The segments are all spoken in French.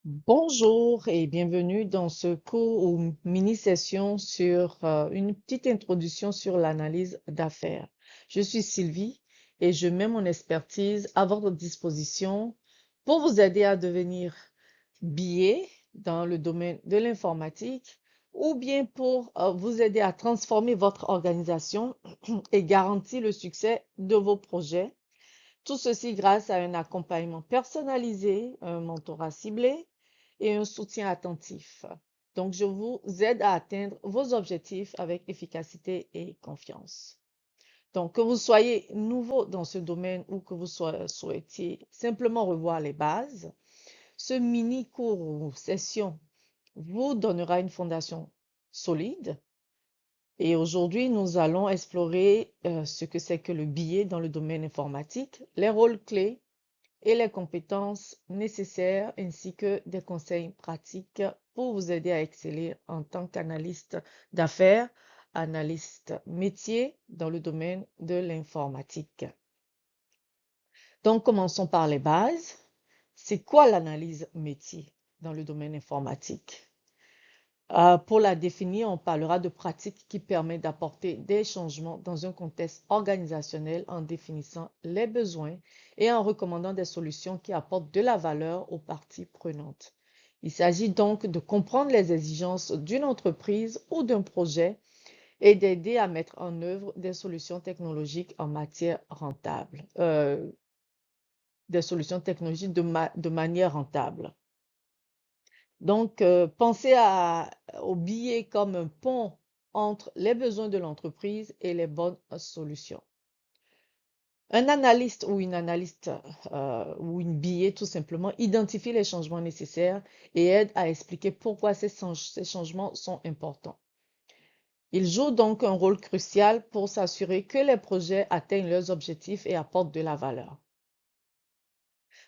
Bonjour et bienvenue dans ce cours ou mini-session sur une petite introduction sur l'analyse d'affaires. Je suis Sylvie et je mets mon expertise à votre disposition pour vous aider à devenir BA dans le domaine de l'informatique ou bien pour vous aider à transformer votre organisation et garantir le succès de vos projets. Tout ceci grâce à un accompagnement personnalisé, un mentorat ciblé et un soutien attentif. Donc, je vous aide à atteindre vos objectifs avec efficacité et confiance. Donc, que vous soyez nouveau dans ce domaine ou que vous souhaitiez simplement revoir les bases, ce mini cours ou session vous donnera une fondation solide. Et aujourd'hui, nous allons explorer ce que c'est que le billet dans le domaine informatique, les rôles clés et les compétences nécessaires ainsi que des conseils pratiques pour vous aider à exceller en tant qu'analyste d'affaires, analyste métier dans le domaine de l'informatique. Donc, commençons par les bases. C'est quoi l'analyse métier dans le domaine informatique? Pour la définir, on parlera de pratiques qui permettent d'apporter des changements dans un contexte organisationnel en définissant les besoins et en recommandant des solutions qui apportent de la valeur aux parties prenantes. Il s'agit donc de comprendre les exigences d'une entreprise ou d'un projet et d'aider à mettre en œuvre des solutions technologiques en matière rentable, des solutions technologiques de manière rentable. Donc, pensez au billet comme un pont entre les besoins de l'entreprise et les bonnes solutions. Un analyste ou une analyste ou une billet, tout simplement, identifie les changements nécessaires et aide à expliquer pourquoi ces changements sont importants. Il joue donc un rôle crucial pour s'assurer que les projets atteignent leurs objectifs et apportent de la valeur.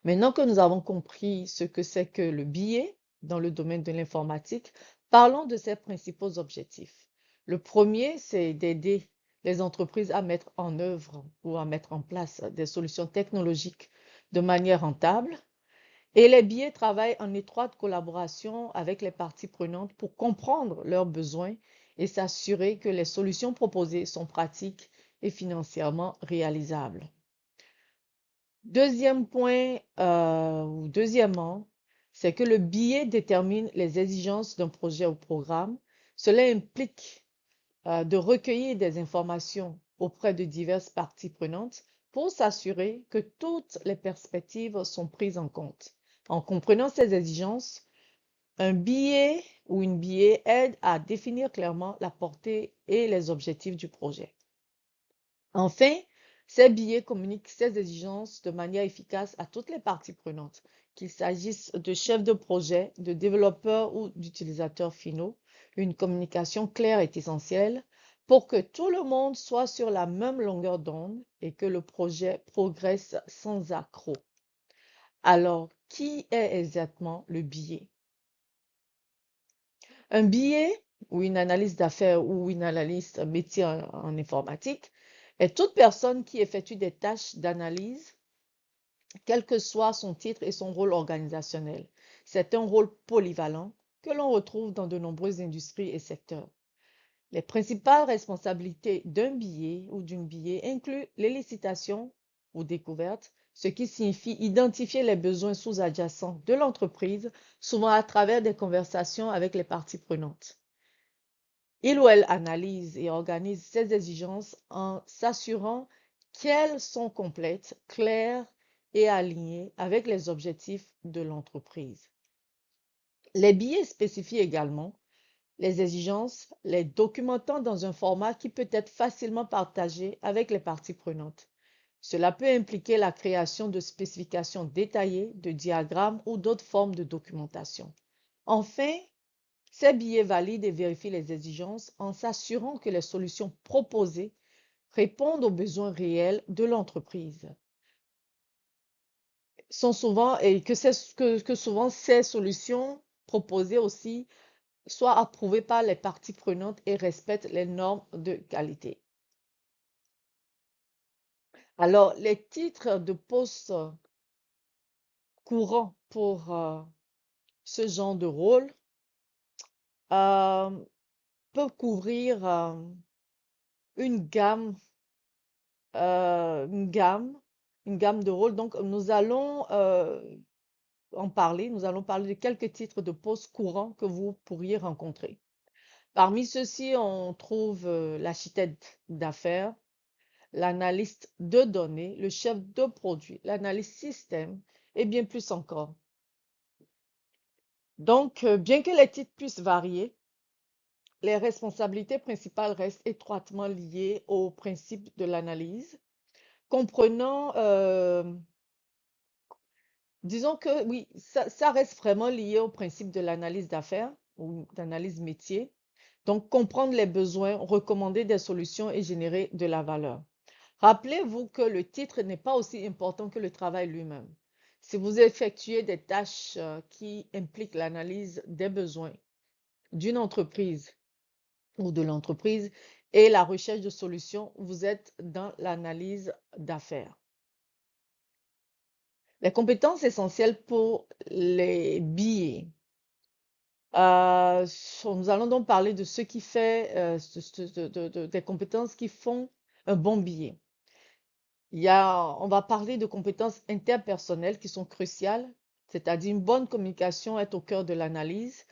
Maintenant que nous avons compris ce que c'est que le billet dans le domaine de l'informatique, parlons de ses principaux objectifs. Le premier, c'est d'aider les entreprises à mettre en œuvre ou à mettre en place des solutions technologiques de manière rentable. Et les billets travaillent en étroite collaboration avec les parties prenantes pour comprendre leurs besoins et s'assurer que les solutions proposées sont pratiques et financièrement réalisables. Deuxième point, ou deuxièmement, c'est que le billet détermine les exigences d'un projet ou programme. Cela implique de recueillir des informations auprès de diverses parties prenantes pour s'assurer que toutes les perspectives sont prises en compte. En comprenant ces exigences, un billet ou une billet aide à définir clairement la portée et les objectifs du projet. Enfin, ces billets communiquent ces exigences de manière efficace à toutes les parties prenantes, qu'il s'agisse de chefs de projet, de développeurs ou d'utilisateurs finaux. Une communication claire est essentielle pour que tout le monde soit sur la même longueur d'onde et que le projet progresse sans accroc. Alors, qui est exactement le billet? Un billet ou une analyse d'affaires ou une analyse métier en informatique est toute personne qui effectue des tâches d'analyse, quel que soit son titre et son rôle organisationnel. C'est un rôle polyvalent que l'on retrouve dans de nombreuses industries et secteurs. Les principales responsabilités d'un billet ou d'une billet incluent l'élicitation ou découverte, ce qui signifie identifier les besoins sous-jacents de l'entreprise, souvent à travers des conversations avec les parties prenantes. Il ou elle analyse et organise ses exigences en s'assurant qu'elles sont complètes, claires et alignées avec les objectifs de l'entreprise. Les billets spécifient également les exigences, les documentant dans un format qui peut être facilement partagé avec les parties prenantes. Cela peut impliquer la création de spécifications détaillées, de diagrammes ou d'autres formes de documentation. Enfin, ces billets valident et vérifient les exigences en s'assurant que les solutions proposées répondent aux besoins réels de l'entreprise. Sont souvent et que souvent ces solutions proposées aussi soient approuvées par les parties prenantes et respectent les normes de qualité. Alors, les titres de poste courants pour ce genre de rôle euh, peut couvrir une gamme, euh, une gamme, une gamme de rôles. Donc, nous allons en parler. Nous allons parler de quelques titres de postes courants que vous pourriez rencontrer. Parmi ceux-ci, on trouve l'architecte d'affaires, l'analyste de données, le chef de produit, l'analyste système et bien plus encore. Donc, bien que les titres puissent varier, les responsabilités principales restent étroitement liées au principe de l'analyse, comprenant, disons que oui, ça reste vraiment lié au principe de l'analyse d'affaires ou d'analyse métier. Donc, comprendre les besoins, recommander des solutions et générer de la valeur. Rappelez-vous que le titre n'est pas aussi important que le travail lui-même. Si vous effectuez des tâches qui impliquent l'analyse des besoins d'une entreprise ou de l'entreprise et la recherche de solutions, vous êtes dans l'analyse d'affaires. Les compétences essentielles pour les billets. Nous allons donc parler de ce qui fait des compétences qui font un bon billet. On va parler de compétences interpersonnelles qui sont cruciales, c'est-à-dire une bonne communication est au cœur de l'analyse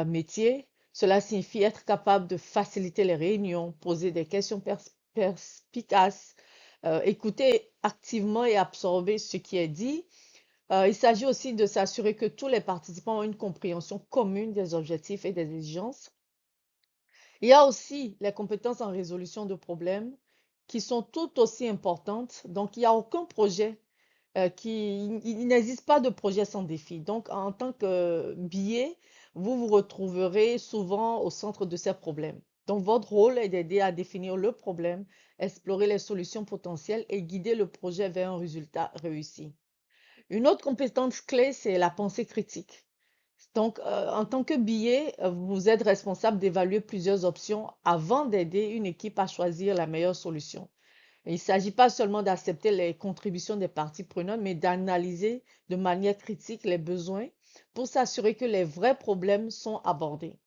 métier. Cela signifie être capable de faciliter les réunions, poser des questions perspicaces, écouter activement et absorber ce qui est dit. Il s'agit aussi de s'assurer que tous les participants ont une compréhension commune des objectifs et des exigences. Il y a aussi les compétences en résolution de problèmes qui sont tout aussi importantes. Donc, il n'y a aucun projet il n'existe pas de projet sans défi. Donc, en tant que billet, vous vous retrouverez souvent au centre de ces problèmes. Donc, votre rôle est d'aider à définir le problème, explorer les solutions potentielles et guider le projet vers un résultat réussi. Une autre compétence clé, c'est la pensée critique. Donc, en tant que billet, vous êtes responsable d'évaluer plusieurs options avant d'aider une équipe à choisir la meilleure solution. Il ne s'agit pas seulement d'accepter les contributions des parties prenantes, mais d'analyser de manière critique les besoins pour s'assurer que les vrais problèmes sont abordés.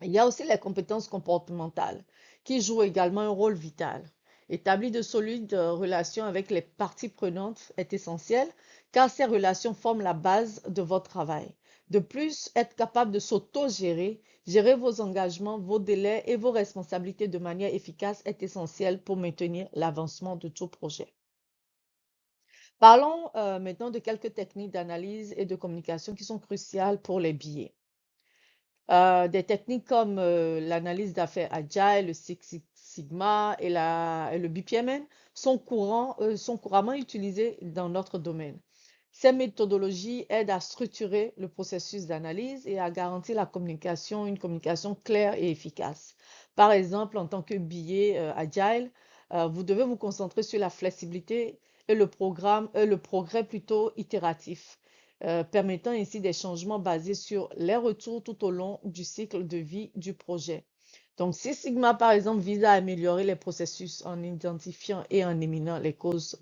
Il y a aussi les compétences comportementales qui jouent également un rôle vital. Établir de solides relations avec les parties prenantes est essentiel car ces relations forment la base de votre travail. De plus, être capable de s'auto-gérer, gérer vos engagements, vos délais et vos responsabilités de manière efficace est essentiel pour maintenir l'avancement de tout projet. Parlons maintenant de quelques techniques d'analyse et de communication qui sont cruciales pour les billets. Des techniques comme l'analyse d'affaires agile, le Six Sigma et le BPMN sont couramment utilisées dans notre domaine. Ces méthodologies aident à structurer le processus d'analyse et à garantir une communication claire et efficace. Par exemple, en tant que billet agile, vous devez vous concentrer sur la flexibilité et le progrès plutôt itératif permettant ainsi des changements basés sur les retours tout au long du cycle de vie du projet. Donc, Six Sigma, par exemple, vise à améliorer les processus en identifiant et en éliminant les causes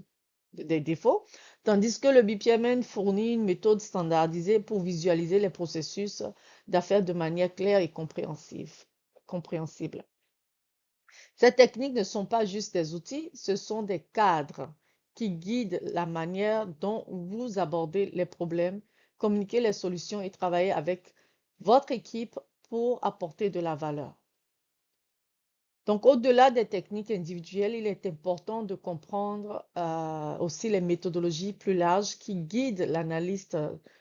des défauts, tandis que le BPMN fournit une méthode standardisée pour visualiser les processus d'affaires de manière claire et compréhensible. Ces techniques ne sont pas juste des outils, ce sont des cadres qui guident la manière dont vous abordez les problèmes, communiquez les solutions et travaillez avec votre équipe pour apporter de la valeur. Donc, au-delà des techniques individuelles, il est important de comprendre aussi les méthodologies plus larges qui guident l'analyste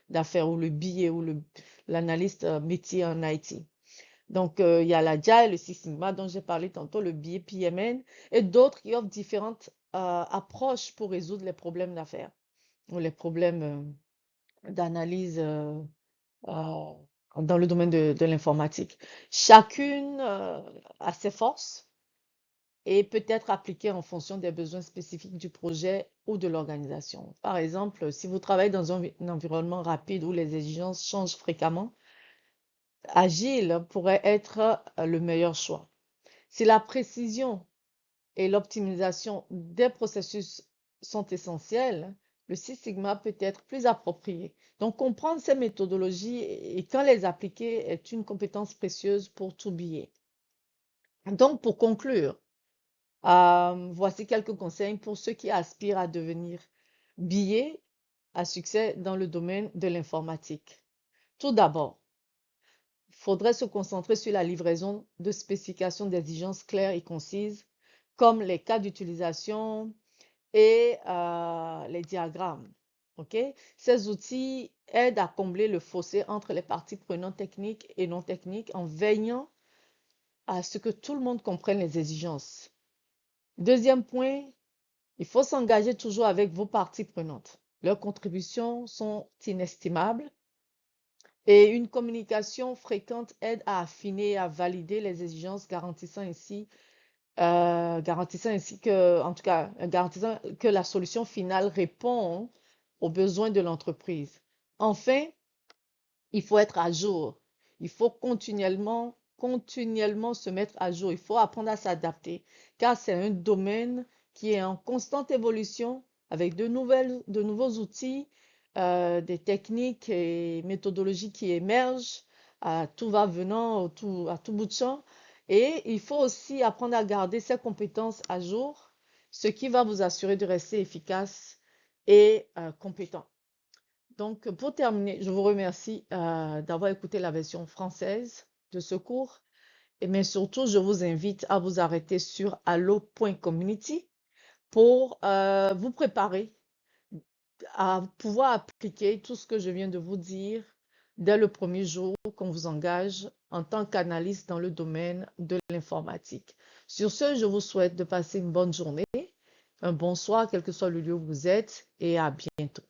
d'affaires ou le billet ou l'analyste métier en IT. Donc, il y a l'Agile, le Six Sigma dont j'ai parlé tantôt, le BPMN et d'autres qui offrent différentes approches pour résoudre les problèmes d'affaires ou les problèmes d'analyse dans le domaine de l'informatique. Chacune a ses forces et peut être appliquée en fonction des besoins spécifiques du projet ou de l'organisation. Par exemple, si vous travaillez dans un environnement rapide où les exigences changent fréquemment, Agile pourrait être le meilleur choix. Si la précision et l'optimisation des processus sont essentielles, le Six Sigma peut être plus approprié. Donc, comprendre ces méthodologies et quand les appliquer est une compétence précieuse pour tout billet. Donc, pour conclure, voici quelques conseils pour ceux qui aspirent à devenir billets à succès dans le domaine de l'informatique. Tout d'abord, il faudrait se concentrer sur la livraison de spécifications d'exigences claires et concises, comme les cas d'utilisation et les diagrammes. Okay? Ces outils aident à combler le fossé entre les parties prenantes techniques et non techniques en veillant à ce que tout le monde comprenne les exigences. Deuxième point, il faut s'engager toujours avec vos parties prenantes. Leurs contributions sont inestimables et une communication fréquente aide à affiner et à valider les exigences, garantissant ainsi que, en tout cas, garantissant que la solution finale répond aux besoins de l'entreprise. Enfin, il faut être à jour. Il faut continuellement se mettre à jour. Il faut apprendre à s'adapter, car c'est un domaine qui est en constante évolution avec de nouveaux outils, des techniques et méthodologies qui émergent. Tout va venant à tout bout de champ. Et il faut aussi apprendre à garder ses compétences à jour, ce qui va vous assurer de rester efficace et compétent. Donc, pour terminer, je vous remercie d'avoir écouté la version française de ce cours. Mais surtout, je vous invite à vous arrêter sur allo.community pour vous préparer à pouvoir appliquer tout ce que je viens de vous dire dès le premier jour qu'on vous engage en tant qu'analyste dans le domaine de l'informatique. Sur ce, je vous souhaite de passer une bonne journée, un bon soir, quel que soit le lieu où vous êtes, et à bientôt.